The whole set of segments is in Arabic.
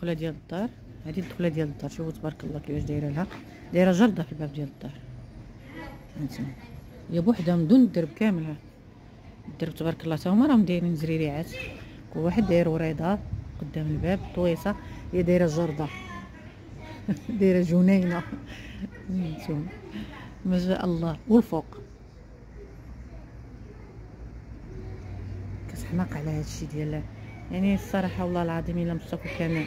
الدخله ديال الدار. هذه الدخله ديال الدار، شوفوا تبارك الله كيفاش دايره لها، دايره جرده في الباب ديال الدار. هانتوما هي بوحدها من دون الدرب كامل. الدرب تبارك الله تا هما راهم دايرين زريريعات، كل واحد داير وريضه قدام الباب طويصه. هي دايره جرده دايره جنينه. هانتوما ما شاء الله. والفوق كتحماق على هادشي ديال، يعني الصراحه والله العظيم الا مصطفى كان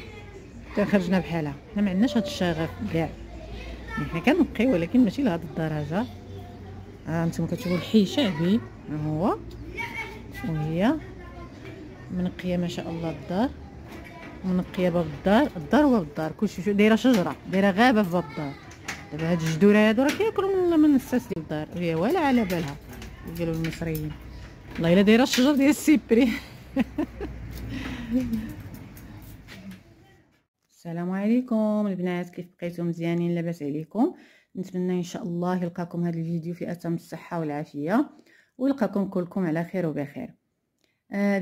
خرجنا بحالها. حنا ما عندناش هاد الشغف كاع، يعني حنا كنبقيو ولكن ماشي لهاد الدرجه. هانتوما كتشوفوا الحي شعبي ها هو، وهي منقيه ما شاء الله الدار، منقيه باب الدار. الدار هو الدار كلشي دايره شجره، دايره غابه في باب الدار. دابا هاد الجدوره هادو راه كياكلوا من الساس ديال الدار، وهي ولا على بالها قالوا المصريين. والله الا دايره الشجر ديال السيبري. السلام عليكم البنات، كيف بقيتم؟ مزيانين؟ لاباس عليكم؟ نتمنى ان شاء الله يلقاكم هذا الفيديو في اتم الصحه والعافيه، ويلقاكم كلكم على خير وبخير.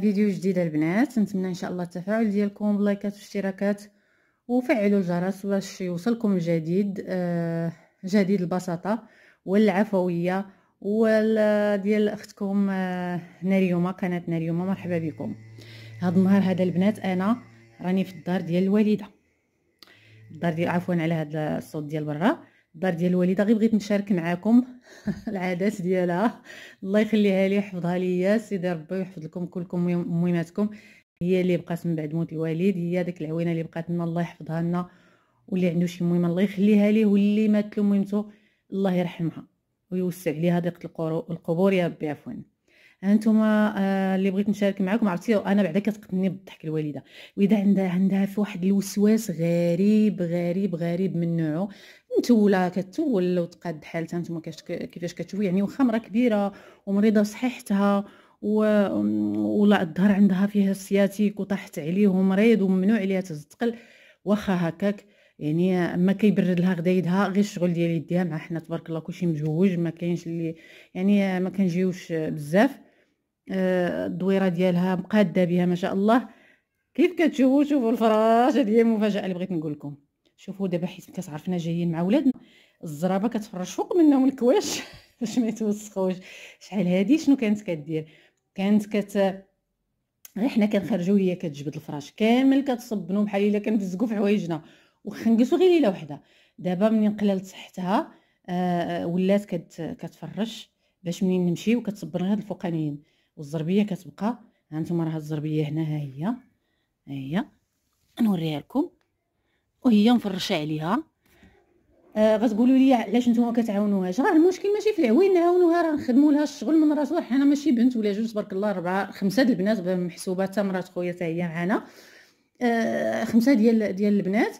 فيديو جديد البنات. نتمنى ان شاء الله التفاعل ديالكم بلايكات واشتراكات، وفعلوا الجرس باش يوصلكم الجديد. جديد البساطه والعفويه ديال اختكم ناريومه، قناه ناريومه. مرحبا بكم. هذا النهار هذا البنات انا راني في الدار ديال الوالده، الدار ديال عفوا على هذا الصوت ديال برا. الدار ديال الوالده غير بغيت نشارك معكم العادات ديالها. الله يخليها لي يحفظها ليا سيدي ربي، ويحفظ لكم كلكم مهماتكم. هي اللي بقات من بعد موت الوالد، هي ديك العوينه اللي بقات لنا، الله يحفظها لنا. واللي عنده شي مهمه الله يخليها ليه، واللي مات له مهمته الله يرحمها ويوسع عليها ضيقه القبور يا ربي. عفوا هانتوما اللي بغيت نشارك معكم. عرفتي انا بعدا كتقتلني بالضحك الوالده، واذا عندها في واحد الوسواس غريب غريب غريب من نوعه. نتولا كتول وتقاد حالتها. نتوما كيفاش كتشوفوا، يعني واخا مرا كبيره ومريضه صحيحتها ولا الظهر عندها فيها السياتيك وطاحت عليه ومريض وممنوع عليها تزتقل، واخا هكاك يعني ما كيبرد لها غدا يدها غير الشغل ديال يديها. مع حنا تبارك الله كلشي مجوج، ما كاينش اللي يعني ما كنجيوش بزاف. الدويره ديالها مقاده بها ما شاء الله. كيف كتشوفوا، شوفوا الفراشه ديال المفاجاه اللي بغيت نقول لكم. شوفوا دابا حيت كتعرفنا جايين مع ولادنا، الزرابه كتفرش فوق منهم الكواش باش ما يتوسخوش. شحال هادي شنو كانت كدير؟ كانت غير حنا كنخرجوا هي كتجبد الفراش كامل، كتصبنو بحال الا كنفزقوا في حوايجنا وخنقصوا غير ليله وحده. دابا منين قللت صحتها ولات كتفرش باش منين نمشي وكتصبر هاد الفوقانيين، والزربيه كتبقى. ها نتوما راه الزربيه هنا، ها هي نوريها لكم، وهي مفرشه عليها. غتقولوا لي علاش نتوما كتعاونوهاش؟ راه المشكل ماشي في العوين نعاونوها، راه نخدموا لها الشغل من راسو. حنا ماشي بنت ولا جوج، تبارك الله 4 5 د البنات محسوبه، حتى مرات خويا حتى هي معنا. 5 ديال البنات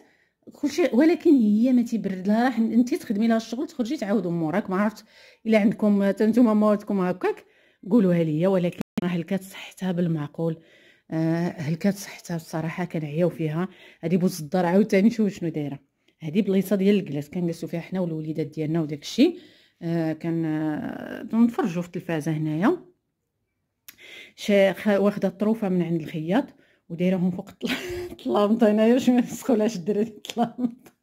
كلشي، ولكن هي ما تيبرد لها. راه انت تخدمي لها الشغل تخرجي تعاودوا موراك. ما عرفت الا عندكم نتوما مواتكم هكاك قولوها ليا، ولكن راه هلكات صحتها بالمعقول. هلكات صحتها الصراحه كنعياو فيها. هذه بوز الدار عاوتاني شوف شنو دايره. هذه بليصه ديال الجلاس كنجلسوا فيها حنا والوليدات ديالنا وداك الشيء. نتفرجوا في التلفازه هنايا. واخده الطروفه من عند الخياط ودايرهم فوق الطلامط هنايا باش ما يسخولاش الدراري الطلامط.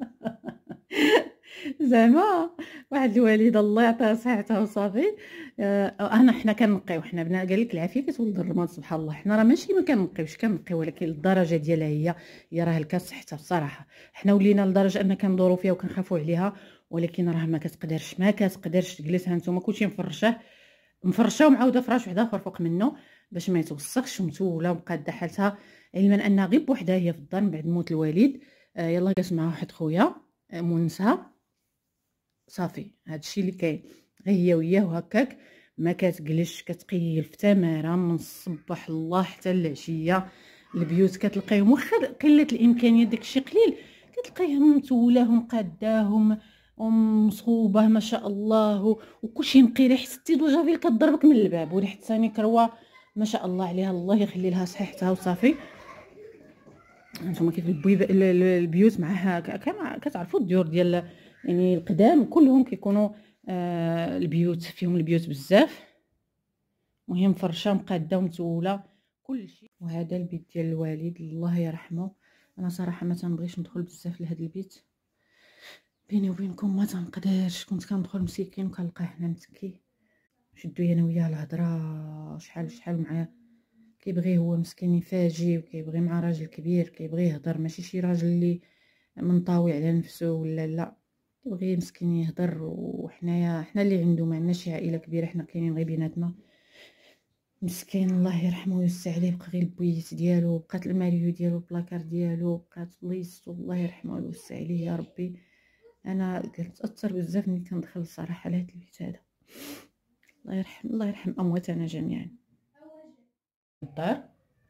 زعما واحد الوالده الله يعطيها صحتها وصافي. حنا كنقيو، حنا بنا قال لك العافيه كتولد الرماد سبحان الله. حنا راه ماشي ما كنقيوش، كنقيو، ولكن الدرجه ديالها هي راه هلكات صحتها بصراحه. حنا ولينا لدرجه ان كندورو فيها وكنخافوا عليها، ولكن راه ما كتقدرش تجلس. ها نتوما كلشي مفرشه ومعاوده فراش واحد اخر فوق منه باش ما يتوسخش، ومتوله ومقاده حالتها. علما انها غير بوحدها هي في الدار من بعد موت الوالد. يلا جالس معها واحد خويا مونسها صافي. هادشي اللي كاين، غير هي وياه وهكاك. ما كتجلسش، كتقيل في تماره من الصباح الله حتى العشيه. البيوت كتلقايهم واخا قله الامكانيات داكشي قليل، كتلقايهم متولاهم قاداهم ومصوبه ما شاء الله، وكلشي نقي. ريحه التيدوجافيل كضربك من الباب، وريحه ثاني كروه ما شاء الله عليها، الله يخلي لها صحتها وصافي. هانتوما كيف البيوت معها كما كتعرفوا الديور ديال يعني القدام كلهم كيكونوا البيوت فيهم البيوت بزاف. مهم مفرشه مقاده ومتوله كلشي. وهذا البيت ديال الوالد الله يرحمه. انا صراحه ما تنبغيش ندخل بزاف لهاد البيت، بيني وبينكم ما تنقدرش. كنت كندخل مسكين وكنلقاه هنا متكي، شدو انا وياه الهضره شحال شحال معاه، كيبغي هو مسكين يفاجي، وكيبغي مع راجل كبير كيبغي يهضر، ماشي شي راجل اللي منطوي على نفسه ولا لا، كيبغي مسكين يهضر. وحنايا حنا اللي عنده، ما عندناش شي عائله كبيره، حنا كاينين غير بيناتنا. مسكين الله يرحمه ويوسع عليه، بقى غير البويت ديالو، بقات الماريو ديالو، البلاكار ديالو، بقات بليصتو، الله يرحمه ويوسع عليه يا ربي. انا كنتاثر بزاف ملي كندخل الصراحه لهاد البيت هذا. الله يرحم امواتنا جميعا. الدار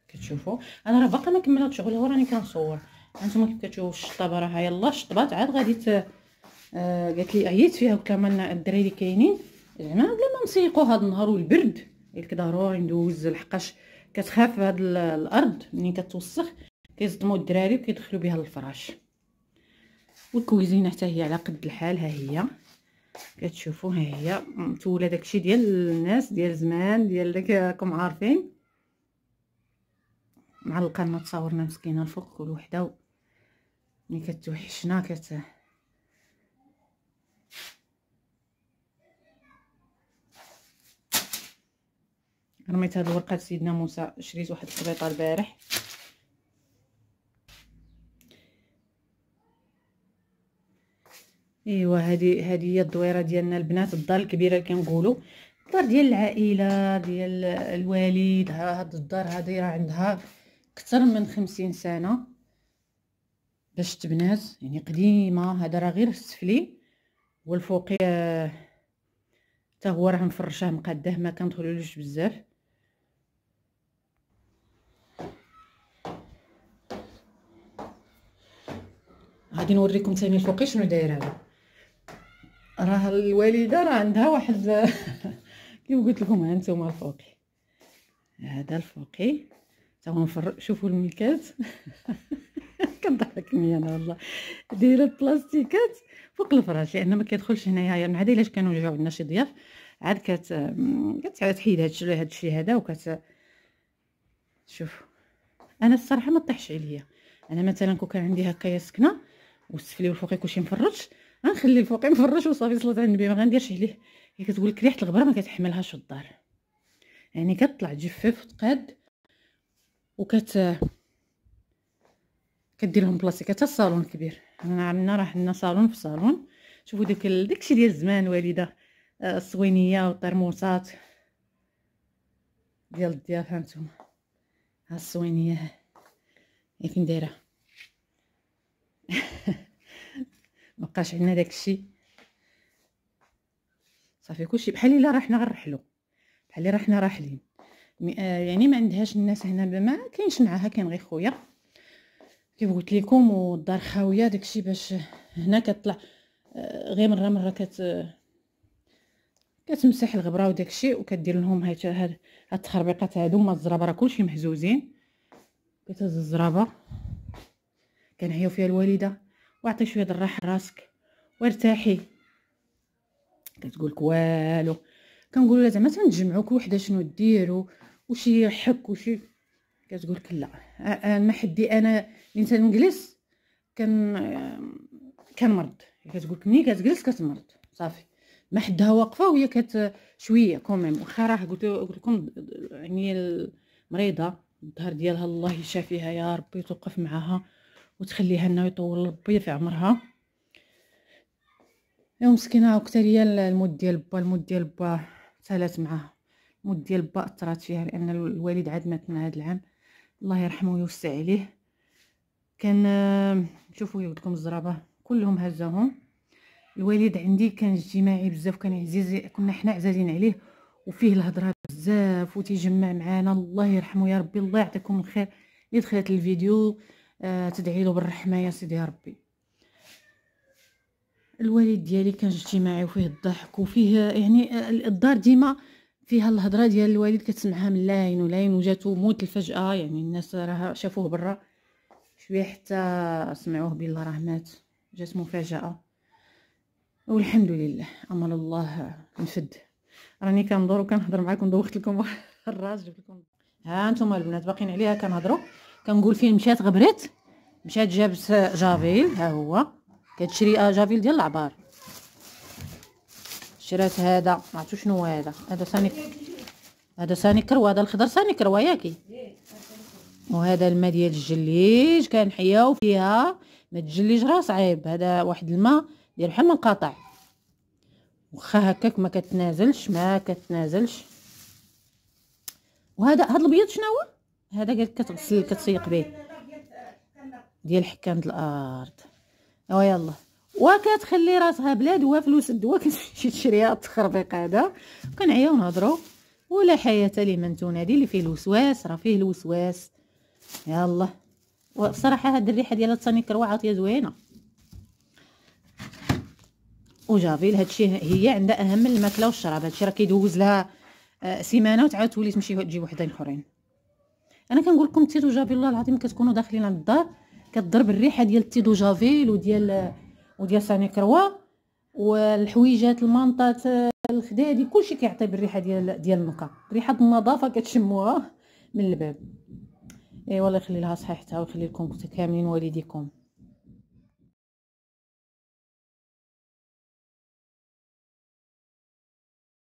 كتشوفوا انا راه باقا ما كملت شغل، هو راني كنصور. هانتوما كيف كتشوفوا الشطابه راه يلاه شطبات، عاد غادي قالت لي عييت فيها وكما الدراري اللي كاينين زعما بلا ما نسيقوا هذا النهار والبرد، قلت ضروري ندوز لحقاش كتخاف هاد الارض منين كتوسخ كيصدموا الدراري وكيدخلوا بها للفراش. والكويزينه حتى هي على قد الحال، ها هي كتشوفوا، ها هي متوله داكشي ديال الناس ديال زمان، ديال داك راكم عارفين، معلقه لنا تصاورنا مسكينه الفوق كل وحده ملي كتوحشنا رميت هاد الورقه سيدنا موسى، شريت واحد الخبيطه البارح. ايوا هذه هي الدويره ديالنا البنات، الدار الكبيره اللي كنقولوا، الدار ديال العائله ديال الوالد. هاد الدار هذه راه عندها اكثر من 50 سنه باش تبنات، يعني قديمه. هذا راه غير السفلي، والفوقي حتى هو راه مفرشاه مقاده، ما كندخلولوش بزاف. غادي نوريكم ثاني الفوقي شنو داير. هذا راه الوالده راه عندها واحد كيف قلت لكم، ها انتم الفوقي، هذا الفوقي تا هو شوفوا الميكات كضحكني انا والله. دايره بلاستيكات فوق الفراش لان ما كيدخلش هنايا، يعني عاد الا كانوا جاو عندنا شي ضياف عاد كتحيد هادشي هذا شوف انا الصراحه ما طيحش عليا. انا مثلا كون كان عندي هكايا سكنه والسفلي والفوقي كلشي مفرش، غنخلي الفوقي مفرش وصافي، صلاه على النبي، ما غنديرش عليه. هي كتقول لك ريحه الغبره ما كتحملهاش الدار، يعني كتطلع تجفف وتقاد كدير لهم بلاصتك حتى الصالون الكبير. انا عندنا راه عندنا صالون في صالون. شوفوا داكشي ديال زمان، والده الصوينيه والطرموسات ديال الضياف. هانتوما ها الصوينيه هي فين دايره مابقاش عندنا داكشي، صافي كلشي بحال الا راه حنا غنرحلو، بحال الا راه حنا راحلين. يعني ما عندهاش الناس هنا، ما كاينش معاها، كاين غير خويا كيف قلت لكم، والدار خاويه. داكشي باش هنا كطلع غير مره كتمسح الغبره وداكشي، وكدير لهم هاد التخربيقات هادو. هما الزرابه راه كلشي محزوزين، كتهز الزرابه كنعيو فيها الوالده، واعطي شويه الراحه لراسك وارتاحي. كتقولك والو، كنقولوا لها زعما تنجمعوا كل وحده شنو ديروا وشي حك وشي، كتقولك لا. ما حدي انا اللي تنجلس كنمرض. كتقولك ملي كتجلس كتمرض صافي، ما حدها واقفه وهي شويه كوميم، واخا راه قلت لكم يعني المريضه الظهر ديالها الله يشافيها يا ربي، توقف معاها وتخليها لنا ويطول ربي في عمرها. يا مسكينه وكتاليا الموت ديال با سالات معاها، الموت ديال با اثرات فيها، لان الوالد عاد مات من هذا العام، الله يرحمه ويوسع عليه. كان شوفوا لكم الزرابه كلهم هزاهم. الوالد عندي كان اجتماعي بزاف، كان عزيز، كنا حنا عزازين عليه، وفيه الهضره بزاف وتيجمع معانا، الله يرحمه يا ربي. الله يعطيكم الخير اللي دخلت الفيديو تدعي له بالرحمه يا سيدي يا ربي. الوالد ديالي كان اجتماعي وفيه الضحك وفيه يعني الدار ديما فيها الهضره ديال الوالد كتسمعها من لاين ولاين، وجاتو موت الفجأه، يعني الناس راه شافوه برا شويه حتى سمعوه بالله راه مات، جات مفاجاه والحمد لله. امر الله نفد. راني كندور وكنهضر معكم، دوخت لكم الراس، جبت لكم. ها انتم البنات باقيين عليها كنهضروا، كنقول فين مشات غبرت مشات جابت جافيل، ها هو كتشري جافيل ديال العبار. شرات هذا ما عرفتو شنو هو هذا سانيكر، هذا سانيكر وهذا الخضر سانيكر وياكي. وهذا الماء ديال الجليج كنحياو فيها، ما تجليج راه صعيب. هذا واحد الماء ديال بحال منقطع، واخا هكاك ما كتنازلش ما كتنازلش. وهذا هاد الابيض شنو هو؟ هذا قالك كتغسل كتسيق به ديال حكام الارض. ايوا يلا، وكتخلي راسها بلا دواء فلوس الدواء كتمشي تشريها التخربيق هذا. كنعياو نهضروا. ولا حياه لمن تنادي، اللي فيه الوسواس راه فيه الوسواس. يلا، وبصراحه هاد الريحه ديال التانيكر عاطيه زوينه. وجافيل هادشي هي عندها اهم من الماكله والشراب. هادشي راه كيدوز لها سيمانه وتعاود تولي تمشي تجيب وحدين اخرين. انا كنقول لكم التيدو جافيل والله العظيم كتكونوا داخلين عند الدار كتضرب الريحه ديال التيدو جافيل وديال سانيكروا والحويجات المنطات الخدادي كلشي كيعطي بالريحه ديال النكا. ريحه النظافه كتشموها من الباب. اي والله يخلي لها صحيحتها ويخلي لكم كاملين والديكم.